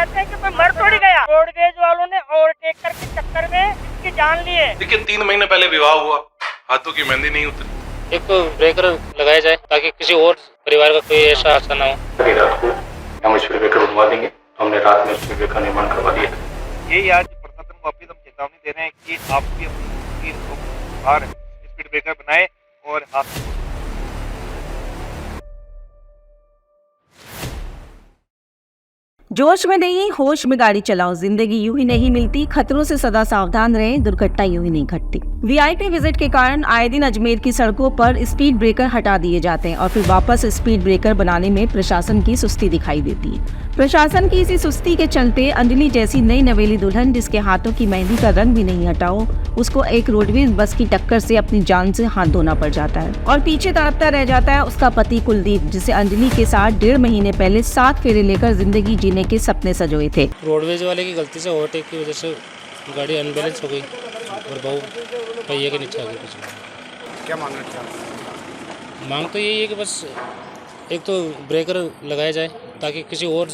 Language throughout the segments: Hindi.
कहते हैं कि कोई मर थोड़ी गया। रोडवेज वालों ने ओवरटेक करके चक्कर में इसकी जान ली है। देखिए 3 महीने पहले विवाह हुआ, हाथों की मेहंदी नहीं उतरी। एक ब्रेकर लगाया जाए ताकि किसी और परिवार का कोई ऐसा हादसा ना हो। कल रात को हम स्पीड ब्रेकर बनवा देंगे। हमने रात में स्पीड ब्रेकर का निर्माण करवा दिया। यही आज प्रशासन को अपनी चेतावनी दे रहे हैं कि आप भी अपनी बाहर स्पीड ब्रेकर बनाए और हादसे को जोश में नहीं होश में गाड़ी चलाओ। जिंदगी यूं ही नहीं मिलती, खतरों से सदा सावधान रहें, दुर्घटना यूं ही नहीं घटती। वीआईपी विजिट के कारण आए दिन अजमेर की सड़कों पर स्पीड ब्रेकर हटा दिए जाते हैं और फिर वापस स्पीड ब्रेकर बनाने में प्रशासन की सुस्ती दिखाई देती है। प्रशासन की इसी सुस्ती के चलते अंजलि जैसी नई नवेली दुल्हन जिसके हाथों की मेहंदी का रंग भी नहीं हटाओ, उसको एक रोडवेज बस की टक्कर से अपनी जान से हाथ धोना पड़ जाता है और पीछे तड़पता रह जाता है उसका पति कुलदीप, जिसे अंजलि के साथ 1.5 महीने पहले 7 फेरे लेकर जिंदगी जीने के सपने सजोए थे। रोडवेज वाले की गलती से ओवरटेक की वजह से गाड़ी अनबैलेंस हो गई और बहु पहिए के नीचे आ गई। कुछ क्या मांगना चाहते? मांग तो यही है कि बस एक तो ब्रेकर लगाया जाए ताकि किसी और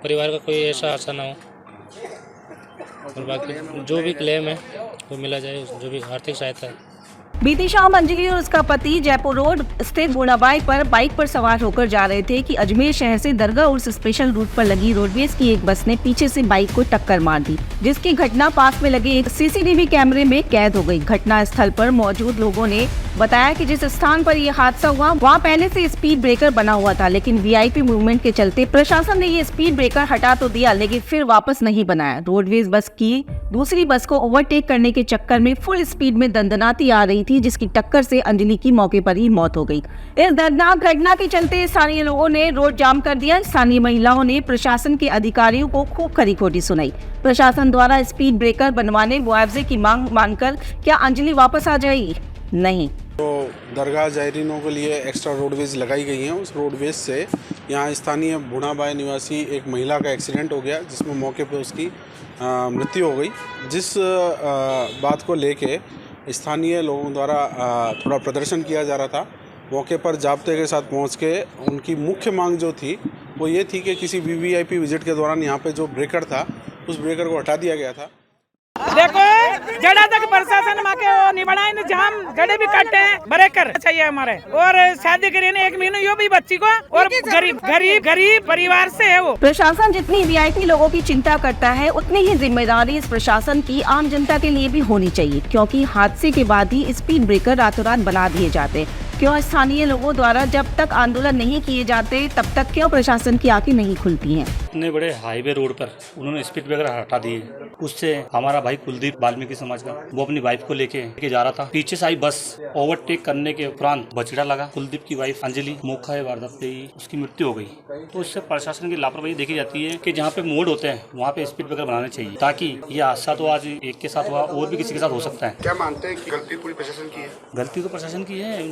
परिवार का कोई ऐसा हादसा ना हो और बाकी जो भी क्लेम है वो मिला जाए, जो भी आर्थिक सहायता है। बीती शाम अंजलि और उसका पति जयपुर रोड स्थित गुणाबाई पर बाइक पर सवार होकर जा रहे थे कि अजमेर शहर से दरगाह उर्स स्पेशल रूट पर लगी रोडवेज की एक बस ने पीछे से बाइक को टक्कर मार दी, जिसकी घटना पास में लगे एक सीसीटीवी कैमरे में कैद हो गई। घटना स्थल पर मौजूद लोगों ने बताया कि जिस स्थान पर यह हादसा हुआ वहाँ पहले से स्पीड ब्रेकर बना हुआ था, लेकिन वीआईपी मूवमेंट के चलते प्रशासन ने ये स्पीड ब्रेकर हटा तो दिया लेकिन फिर वापस नहीं बनाया। रोडवेज बस की दूसरी बस को ओवरटेक करने के चक्कर में फुल स्पीड में दंदनाती आ रही थी, जिसकी टक्कर से अंजलि की मौके पर ही मौत हो गई। इस दर्दनाक घटना के चलते स्थानीय लोगों ने रोड जाम कर दिया। स्थानीय महिलाओं ने प्रशासन के अधिकारियों को खूब खरी खोटी सुनाई। प्रशासन द्वारा स्पीड ब्रेकर बनवाने मुआवजे की मांग मानकर क्या अंजलि वापस आ जाएगी? नहीं। तो दरगाह जायरीनों के लिए एक्स्ट्रा रोडवेज लगाई गई हैं। उस रोडवेज से यहाँ स्थानीय भुनाबाई निवासी एक महिला का एक्सीडेंट हो गया, जिसमें मौके पर उसकी मृत्यु हो गई। जिस बात को लेके स्थानीय लोगों द्वारा थोड़ा प्रदर्शन किया जा रहा था। मौके पर जाब्ते के साथ पहुंच के उनकी मुख्य मांग जो थी वो ये थी कि किसी वीवीआईपी विजिट के दौरान यहाँ पे जो ब्रेकर था उस ब्रेकर को हटा दिया गया था। देखो जड़ा तक प्रशासन माके नहीं बनाए जाम जड़े भी काटते हैं, ब्रेकर चाहिए हमारे। और शादी करी ने 1 महीने यो भी बच्ची को, और गरीब परिवार से है वो। प्रशासन जितनी वीआईपी लोगों की चिंता करता है उतनी ही जिम्मेदारी इस प्रशासन की आम जनता के लिए भी होनी चाहिए, क्योंकि हादसे के बाद ही स्पीड ब्रेकर रातों रात बना दिए जाते। क्यों स्थानीय लोगों द्वारा जब तक आंदोलन नहीं किए जाते तब तक क्यों प्रशासन की आंखें नहीं खुलती हैं? इतने बड़े हाईवे रोड पर उन्होंने स्पीड ब्रेकर हटा दिए। उससे हमारा भाई कुलदीप वाल्मीकि समाज का, वो अपनी वाइफ को लेके जा रहा था। पीछे से आई बस ओवरटेक करने के उपरांत बछड़ा लगा। कुलदीप की वाइफ अंजलि मौका वारदात पे ही उसकी मृत्यु हो गई। तो इससे प्रशासन की लापरवाही देखी जाती है कि जहाँ पे मोड़ होते हैं वहाँ पे स्पीड ब्रेकर बनाने चाहिए, ताकि ये हादसा तो आज एक के साथ हुआ और भी किसी के साथ हो सकता है। क्या मानते हैं कि गलती पूरी प्रशासन की है? गलती तो प्रशासन की है,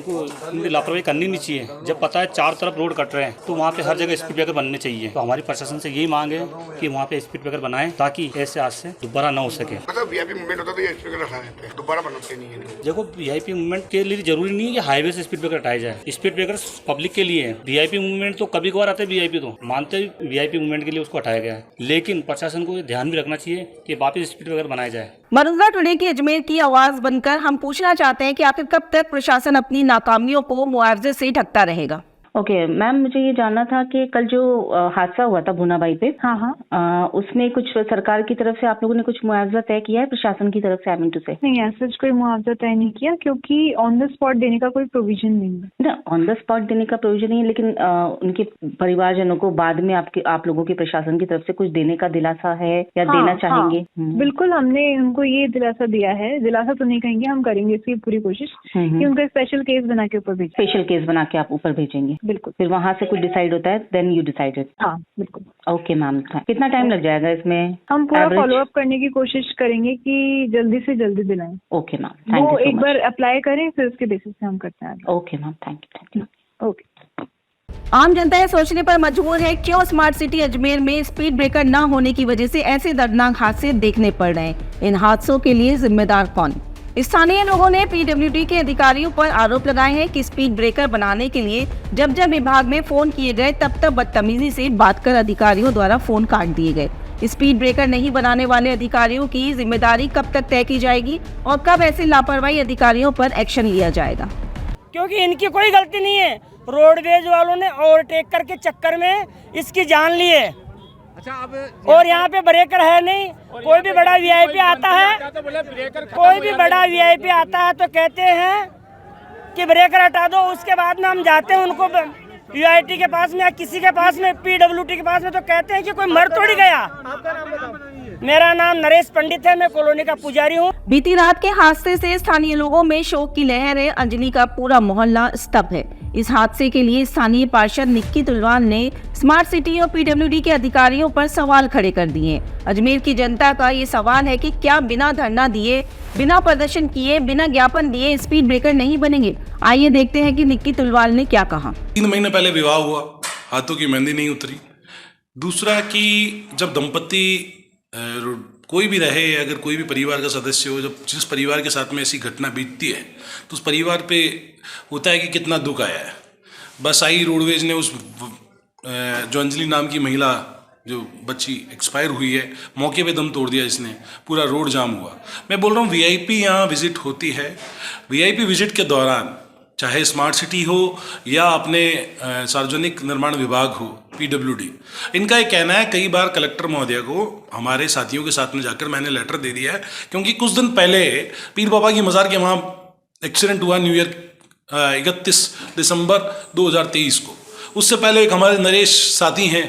उनकी लापरवाही करनी नहीं चाहिए। जब पता है 4 तरफ रोड कट रहे हैं तो वहाँ पे हर जगह स्पीड ब्रेकर बनने चाहिए। तो हमारी प्रशासन से यही मांग है कि वहाँ पे स्पीड ब्रेकर बनाएं ताकि ऐसे हादसे दोबारा ना हो सके। मतलब वीआईपी मूवमेंट होता तो ये स्पीड ब्रेकर हटा देते हैं, दोबारा बनाते नहीं है। देखो वीआईपी मूवमेंट के लिए जरूरी नहीं है कि हाईवे से स्पीड ब्रेकर हटाया जाए। स्पीड ब्रेकर पब्लिक के लिए है। वीआईपी मूवमेंट तो कभी कभार आते हैं, वीआईपी तो मानते हैं वीआईपी मूवमेंट के लिए उसको हटाया गया है, लेकिन प्रशासन को ध्यान भी रखना चाहिए कि वापस स्पीड ब्रेकर बनाया जाए। मरुंगा टुडे की अजमेर की आवाज बनकर हम पूछना चाहते हैं कि आखिर कब तक प्रशासन अपनी नाकामियों को मुआवजे से ढकता रहेगा? ओके मैम, मुझे ये जानना था कि कल जो हादसा हुआ था भुनाबाई पे, उसमें कुछ सरकार की तरफ से आप लोगों ने कुछ मुआवजा तय किया है प्रशासन की तरफ से? आई मीन टू से नहीं, ऐसा कोई मुआवजा तय नहीं किया क्योंकि ऑन द स्पॉट देने का कोई प्रोविजन नहीं है। ना, ऑन द स्पॉट देने का प्रोविजन नहीं है, लेकिन उनके परिवारजनों को बाद में आप लोगों के प्रशासन की तरफ से कुछ देने का दिलासा है या देना चाहेंगे? बिल्कुल, हमने उनको ये दिलासा दिया है। दिलासा तो नहीं कहेंगे, हम करेंगे इसकी पूरी कोशिश कि उनका स्पेशल केस बना के ऊपर भेजें। स्पेशल केस बना के आप ऊपर भेजेंगे? बिल्कुल। फिर वहाँ से कुछ डिसाइड होता है, देन यू डिसाइडेड? हाँ बिल्कुल। ओके मैम, कितना टाइम लग जाएगा इसमें? हम पूरा फॉलो अप करने की कोशिश करेंगे कि जल्दी से जल्दी दिलाएं। ओके मैम, वो एक बार अप्लाई करें, फिर उसके बेसिस पे हम करते हैं। Okay ma'am, thank you. Okay. आम जनता यह सोचने पर मजबूर है क्यों स्मार्ट सिटी अजमेर में स्पीड ब्रेकर न होने की वजह से ऐसे दर्दनाक हादसे देखने पड़ रहे हैं। इन हादसों के लिए जिम्मेदार कौन? स्थानीय लोगों ने पीडब्ल्यूडी के अधिकारियों पर आरोप लगाए हैं कि स्पीड ब्रेकर बनाने के लिए जब विभाग में फोन किए गए तब बदतमीजी से बात कर अधिकारियों द्वारा फोन काट दिए गए। स्पीड ब्रेकर नहीं बनाने वाले अधिकारियों की जिम्मेदारी कब तक तय की जाएगी और कब ऐसे लापरवाही अधिकारियों पर एक्शन लिया जाएगा? क्योंकि इनकी कोई गलती नहीं है, रोडवेज वालों ने ओवरटेक करके चक्कर में इसकी जान ली है। और यहाँ पे ब्रेकर है नहीं। कोई भी बड़ा वीआईपी आता है, कोई भी बड़ा वीआईपी आता है तो कहते हैं कि ब्रेकर हटा दो, उसके बाद में हम जाते हैं उनको यूआईटी के पास में या किसी के पास में, पीडब्ल्यूडी के पास में, तो कहते हैं कि कोई मर थोड़ी गया। मेरा नाम नरेश पंडित है, मैं कॉलोनी का पुजारी हूँ। बीती रात के हादसे से स्थानीय लोगों में शोक की लहर है। अंजनी का पूरा मोहल्ला स्तब्ध है। इस हादसे के लिए स्थानीय पार्षद निक्की तुलवाल ने स्मार्ट सिटी और पीडब्ल्यूडी के अधिकारियों पर सवाल खड़े कर दिए। अजमेर की जनता का ये सवाल है कि क्या बिना धरना दिए, बिना प्रदर्शन किए, बिना ज्ञापन दिए स्पीड ब्रेकर नहीं बनेंगे? आइए देखते हैं कि निक्की तुलवाल ने क्या कहा। 3 महीने पहले विवाह हुआ, हाथों की मेहंदी नहीं उतरी। दूसरा कि जब दंपति कोई भी रहे, अगर कोई भी परिवार का सदस्य हो, जब जिस परिवार के साथ में ऐसी घटना बीतती है तो उस परिवार पे होता है कि कितना दुख आया है। बस आई रोडवेज ने उस जो अंजलि नाम की महिला जो बच्ची एक्सपायर हुई है, मौके पे दम तोड़ दिया इसने, पूरा रोड जाम हुआ। मैं बोल रहा हूँ वीआईपी यहाँ विजिट होती है, वीआईपी विजिट के दौरान चाहे स्मार्ट सिटी हो या अपने सार्वजनिक निर्माण विभाग हो, पीडब्ल्यूडी, इनका ये कहना है, कई बार कलेक्टर महोदय को हमारे साथियों के साथ में जाकर मैंने लेटर दे दिया है, क्योंकि कुछ दिन पहले पीर बाबा की मज़ार के वहाँ एक्सीडेंट हुआ न्यू ईयर 31 दिसंबर 2023 को। उससे पहले एक हमारे नरेश साथी हैं,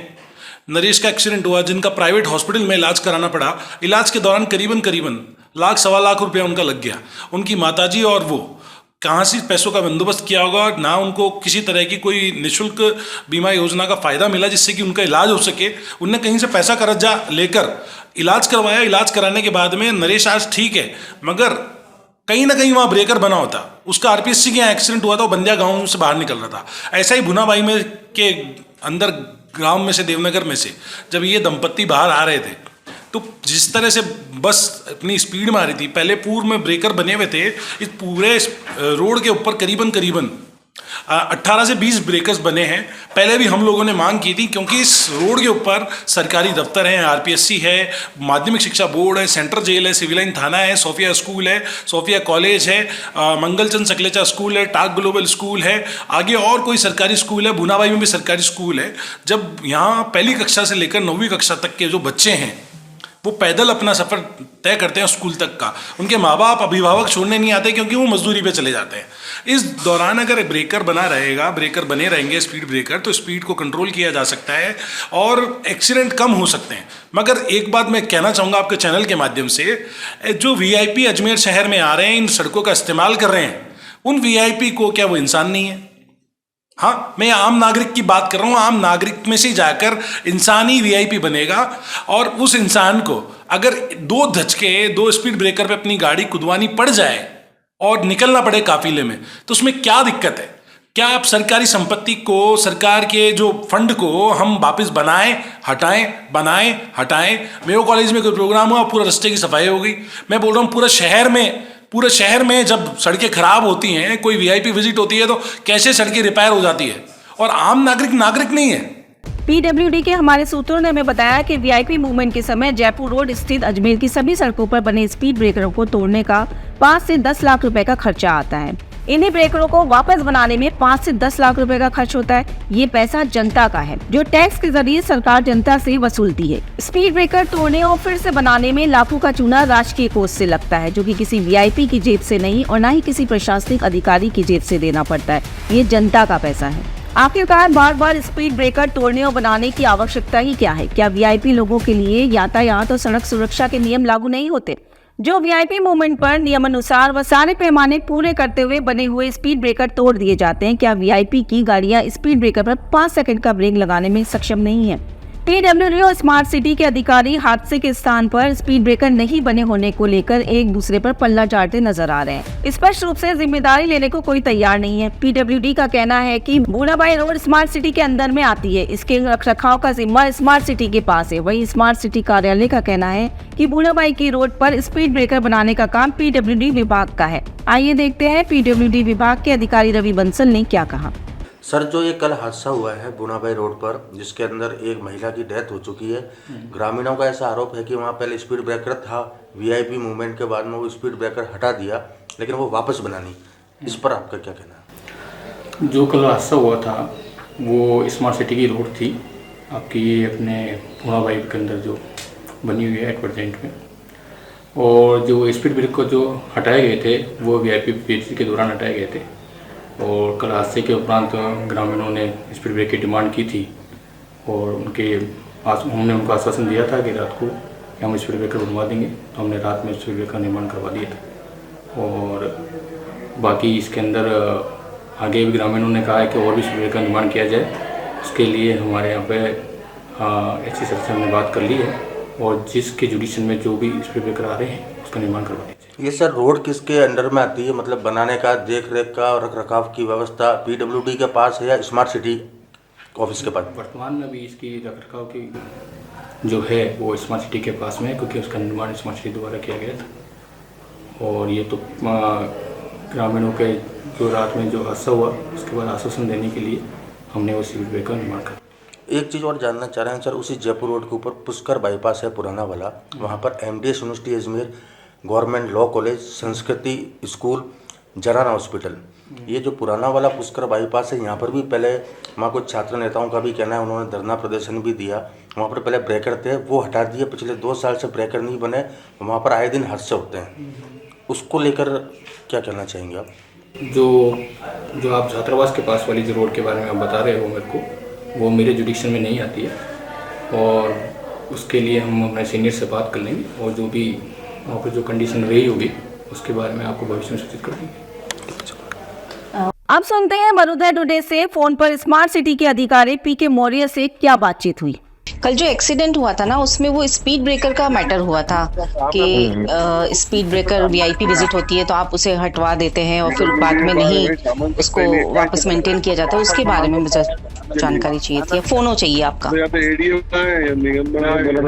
नरेश का एक्सीडेंट हुआ जिनका प्राइवेट हॉस्पिटल में इलाज कराना पड़ा। इलाज के दौरान करीबन लाख सवा लाख रुपया उनका लग गया। उनकी माताजी और वो कहाँ से पैसों का बंदोबस्त किया होगा, और ना उनको किसी तरह की कोई निःशुल्क बीमा योजना का फ़ायदा मिला जिससे कि उनका इलाज हो सके। उनने कहीं से पैसा कर्जा लेकर इलाज करवाया। इलाज कराने के बाद में नरेश आज ठीक है, मगर कहीं ना कहीं वहाँ ब्रेकर बना होता। उसका आरपीएससी के यहाँ एक्सीडेंट हुआ था, वो बंदिया गाँव से बाहर निकल रहा था। ऐसा ही भुनाबाई में के अंदर गाँव में से, देवनगर में से जब ये दंपत्ति बाहर आ रहे थे तो जिस तरह से बस अपनी स्पीड में आ रही थी, पहले पूर्व में ब्रेकर बने हुए थे इस पूरे रोड के ऊपर करीबन 18 से 20 ब्रेकर्स बने हैं। पहले भी हम लोगों ने मांग की थी, क्योंकि इस रोड के ऊपर सरकारी दफ्तर हैं, आरपीएससी है, माध्यमिक शिक्षा बोर्ड है, सेंट्रल जेल है, सिविल लाइन थाना है, सोफिया स्कूल है, सोफिया कॉलेज है, मंगलचंद सकलेचा स्कूल है, टाक ग्लोबल स्कूल है, आगे और कोई सरकारी स्कूल है, भुनाबाई में भी सरकारी स्कूल है। जब यहाँ पहली कक्षा से लेकर 9वीं कक्षा तक के जो बच्चे हैं वो पैदल अपना सफ़र तय करते हैं स्कूल तक का, उनके माँ बाप अभिभावक छोड़ने नहीं आते क्योंकि वो मजदूरी पे चले जाते हैं। इस दौरान अगर ब्रेकर बना रहेगा, ब्रेकर बने रहेंगे स्पीड ब्रेकर, तो स्पीड को कंट्रोल किया जा सकता है और एक्सीडेंट कम हो सकते हैं। मगर एक बात मैं कहना चाहूँगा आपके चैनल के माध्यम से, जो वीआईपी अजमेर शहर में आ रहे हैं, इन सड़कों का इस्तेमाल कर रहे हैं, उन वीआईपी को क्या वो इंसान नहीं है? हाँ, मैं आम नागरिक की बात कर रहा हूँ। आम नागरिक में से जाकर इंसान ही वीआईपी बनेगा, और उस इंसान को अगर 2 धचके 2 स्पीड ब्रेकर पे अपनी गाड़ी कुदवानी पड़ जाए और निकलना पड़े काफिले में, तो उसमें क्या दिक्कत है? क्या आप सरकारी संपत्ति को, सरकार के जो फंड को हम वापस बनाएं हटाएं? मेयो कॉलेज में कोई प्रोग्राम हुआ, पूरा रास्ते की सफाई हो गई। मैं बोल रहा हूँ पूरे शहर में जब सड़कें खराब होती हैं, कोई वीआईपी विजिट होती है, तो कैसे सड़कें रिपेयर हो जाती है, और आम नागरिक नहीं है। पीडब्ल्यूडी के हमारे सूत्रों ने हमें बताया कि वीआईपी मूवमेंट के समय जयपुर रोड स्थित अजमेर की सभी सड़कों पर बने स्पीड ब्रेकरों को तोड़ने का 5 से 10 लाख रुपए का खर्चा आता है। इन्हीं ब्रेकरों को वापस बनाने में 5 से 10 लाख रुपए का खर्च होता है। ये पैसा जनता का है, जो टैक्स के जरिए सरकार जनता से वसूलती है। स्पीड ब्रेकर तोड़ने और फिर से बनाने में लाखों का चूना राजकीय कोष से लगता है, जो कि किसी वीआईपी की जेब से नहीं और न ही किसी प्रशासनिक अधिकारी की जेब से देना पड़ता है। ये जनता का पैसा है। आखिरकार बार स्पीड ब्रेकर तोड़ने और बनाने की आवश्यकता ही क्या है? क्या वीआईपी लोगों के लिए यातायात और सड़क सुरक्षा के नियम लागू नहीं होते? जो वीआईपी मूवमेंट पर नियमानुसार व सारे पैमाने पूरे करते हुए बने हुए स्पीड ब्रेकर तोड़ दिए जाते हैं, क्या वीआईपी की गाड़ियां स्पीड ब्रेकर पर 5 सेकंड का ब्रेक लगाने में सक्षम नहीं है? पीडब्ल्यूडी और स्मार्ट सिटी के अधिकारी हादसे के स्थान पर स्पीड ब्रेकर नहीं बने होने को लेकर एक दूसरे पर पल्ला झाड़ते नजर आ रहे हैं। स्पष्ट रूप से जिम्मेदारी लेने को कोई तैयार नहीं है। पीडब्ल्यूडी का कहना है कि बूढ़ाबाई रोड स्मार्ट सिटी के अंदर में आती है, इसके रखरखाव का जिम्मा स्मार्ट सिटी के पास है। वहीं स्मार्ट सिटी कार्यालय का कहना है कि बूढ़ाबाई की रोड पर स्पीड ब्रेकर बनाने का काम पीडब्ल्यूडी विभाग का है। आइए देखते हैं पीडब्ल्यूडी विभाग के अधिकारी रवि बंसल ने क्या कहा। सर, जो ये कल हादसा हुआ है बूढ़ाबाई रोड पर, जिसके अंदर एक महिला की डेथ हो चुकी है, ग्रामीणों का ऐसा आरोप है कि वहाँ पहले स्पीड ब्रेकर था, वीआईपी मूवमेंट के बाद में वो स्पीड ब्रेकर हटा दिया, लेकिन वो वापस बना नहीं। इस पर आपका क्या कहना है? जो कल हादसा हुआ था वो स्मार्ट सिटी की रोड थी आपकी, ये अपने बूढ़ाबाई के अंदर जो बनी हुई है एडवर्टेंट में, और जो स्पीड ब्रेकर जो हटाए गए थे वो वीआईपी के दौरान हटाए गए थे। और कल हादसे के उपरांत ग्रामीणों ने स्पीड ब्रेक की डिमांड की थी और हमने उनको आश्वासन दिया था कि रात को हम स्पीड ब्रेकर बनवा देंगे, तो हमने रात में स्पीड ब्रेकर का निर्माण करवा दिया था। और बाकी इसके अंदर आगे भी ग्रामीणों ने कहा है कि और भी स्पीड ब्रेकर का निर्माण किया जाए। उसके लिए हमारे यहाँ पे एससी सर से हमने बात कर ली है और जिसके जुडिशन में जो भी स्पीड ब्रेकर आ रहे हैं उसका निर्माण करवा दिया। ये सर रोड किसके अंडर में आती है, मतलब बनाने का, देख रेख का और रख रखाव की व्यवस्था पीडब्ल्यूडी के पास है या स्मार्ट सिटी ऑफिस के पास? वर्तमान में अभी इसकी रख रखाव की जो है वो स्मार्ट सिटी के पास में है, क्योंकि उसका निर्माण स्मार्ट सिटी द्वारा किया गया था। और ये तो ग्रामीणों के जो रात में जो हादसा हुआ उसके बाद आश्वासन देने के लिए हमने वो स्पीड ब्रेकर का निर्माण किया। एक चीज़ और जानना चाह रहे हैं सर, उसी जयपुर रोड के ऊपर पुष्कर बाईपास है पुराना वाला, वहाँ पर MDS university Ajmer, government law college, संस्कृति स्कूल, जराना हॉस्पिटल, ये जो पुराना वाला पुष्कर बाईपास है, यहाँ पर भी पहले वहाँ कुछ छात्र नेताओं का भी कहना है, उन्होंने धरना प्रदर्शन भी दिया। वहाँ पर पहले ब्रेकर थे, वो हटा दिए, पिछले 2 साल से ब्रेकर नहीं बने, वहाँ पर आए दिन हादसे होते हैं। उसको लेकर क्या कहना चाहेंगे आप? जो आप छात्रावास के पास वाली जो रोड के बारे में आप बता रहे हो मेरे को, वो मेरे जुडिक्शन में नहीं आती है और उसके लिए हम अपने सीनियर से बात कर लेंगे और जो भी वहाँ पर जो कंडीशन रही होगी उसके बारे में आपको भविष्य में सूचित कर देंगे। अब सुनते हैं बड़ौदा टुडे से फोन पर स्मार्ट सिटी के अधिकारी PK मौर्य से क्या बातचीत हुई। कल जो एक्सीडेंट हुआ था ना, उसमें वो स्पीड ब्रेकर का मैटर हुआ था कि स्पीड ब्रेकर वीआईपी विजिट होती है तो आप उसे हटवा देते हैं और फिर बाद में नहीं उसको वापस मेंटेन किया जाता है। उसके बारे में मुझे जानकारी चाहिए थी, फोनो चाहिए आपका।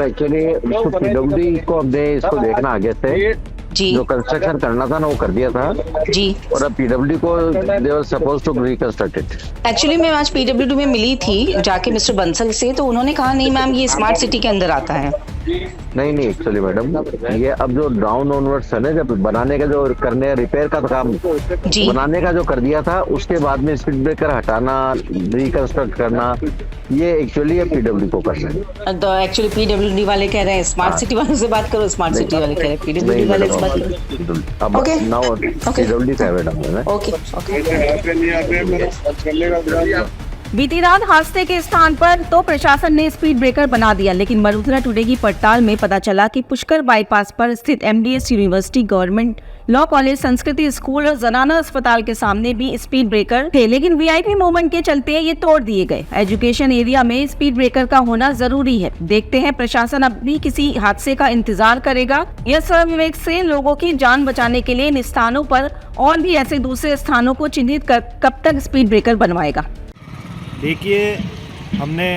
एक्चुअली पीडब्ल्यूडी को अब इसको देखना आगे से जी, जो कंस्ट्रक्शन करना था ना वो कर दिया था जी, और अब पीडब्ल्यूडी को they were supposed to reconstruct it. Actually मैं आज पीडब्ल्यूडी में मिली थी जाके मिस्टर बंसल से, तो उन्होंने कहा नहीं मैम ये स्मार्ट सिटी के अंदर आता है। नहीं एक्चुअली मैडम ये अब जो डाउन ऑनवर्ड्स है ना, जब बनाने का जो करने रिपेयर का काम बनाने का जो कर दिया था, उसके बाद में स्पीड ब्रेकर हटाना, रिकंस्ट्रक्ट करना, ये एक्चुअली पीडब्ल्यूडी को करना है। तो एक्चुअली पीडब्ल्यूडी वाले कह रहे हैं स्मार्ट सिटी वालों से बात करो, स्मार्ट सिटी वाले कह रहे हैं पीडब्ल्यूडी वाले से बात करो। अब नाउ पीडब्ल्यूडी का है मैडम। ओके। बीती रात हादसे के स्थान पर तो प्रशासन ने स्पीड ब्रेकर बना दिया, लेकिन बड़ौदा टुडे की पड़ताल में पता चला कि पुष्कर बाईपास पर स्थित MDS university, government law college, संस्कृति स्कूल और जनाना अस्पताल के सामने भी स्पीड ब्रेकर थे, लेकिन वीआईपी मूवमेंट के चलते ये तोड़ दिए गए। एजुकेशन एरिया में स्पीड ब्रेकर का होना जरूरी है। देखते हैं प्रशासन अब भी किसी हादसे का इंतजार करेगा या स्वविवेक से लोगों की जान बचाने के लिए इन स्थानों पर और भी ऐसे दूसरे स्थानों को चिन्हित कर कब तक स्पीड ब्रेकर बनवाएगा। देखिए, हमने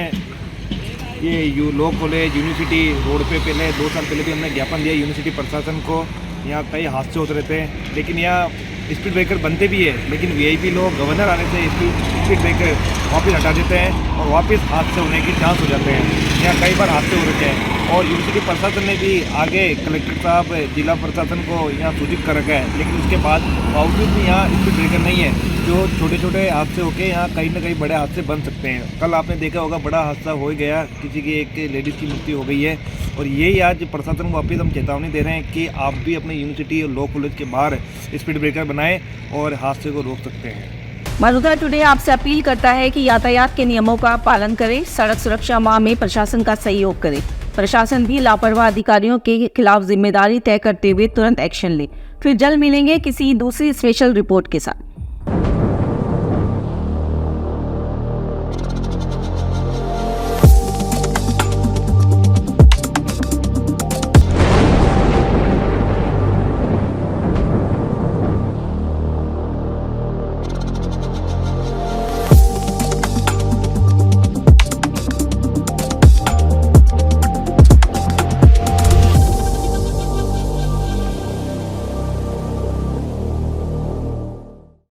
ये लॉ कॉलेज यूनिवर्सिटी रोड पे पहले 2 साल पहले भी हमने ज्ञापन दिया यूनिवर्सिटी प्रशासन को। यहाँ कई हादसे होते रहते हैं, लेकिन यहाँ स्पीड ब्रेकर बनते भी है, लेकिन वीआईपी लोग गवर्नर आने से स्पीड ब्रेकर वापस हटा देते हैं और वापस हादसे होने की चांस हो जाते हैं। यहाँ कई बार हादसे हो रखे हैं और यूनिवर्सिटी प्रशासन ने भी आगे कलेक्टर साहब, जिला प्रशासन को यहाँ सूचित कर रखा है, लेकिन उसके बाद बावजूद भी यहाँ स्पीड ब्रेकर नहीं है। जो छोटे छोटे हादसे होके यहाँ कहीं ना कहीं बड़े हादसे बन सकते हैं। कल आपने देखा होगा बड़ा हादसा हो गया, किसी की एक लेडीज़ की मृत्यु हो गई है और यही आज प्रशासन को वापस हम चेतावनी दे रहे हैं कि आप भी अपने यूनिवर्सिटी और लॉ कॉलेज के बाहर स्पीड ब्रेकर बनाएं और हादसे को रोक सकते हैं। बड़ौदा टुडे आपसे अपील करता है कि यातायात के नियमों का पालन करें, सड़क सुरक्षा माह में प्रशासन का सहयोग करें। प्रशासन भी लापरवाह अधिकारियों के खिलाफ जिम्मेदारी तय करते हुए तुरंत एक्शन ले। फिर जल्द मिलेंगे किसी दूसरी स्पेशल रिपोर्ट के साथ।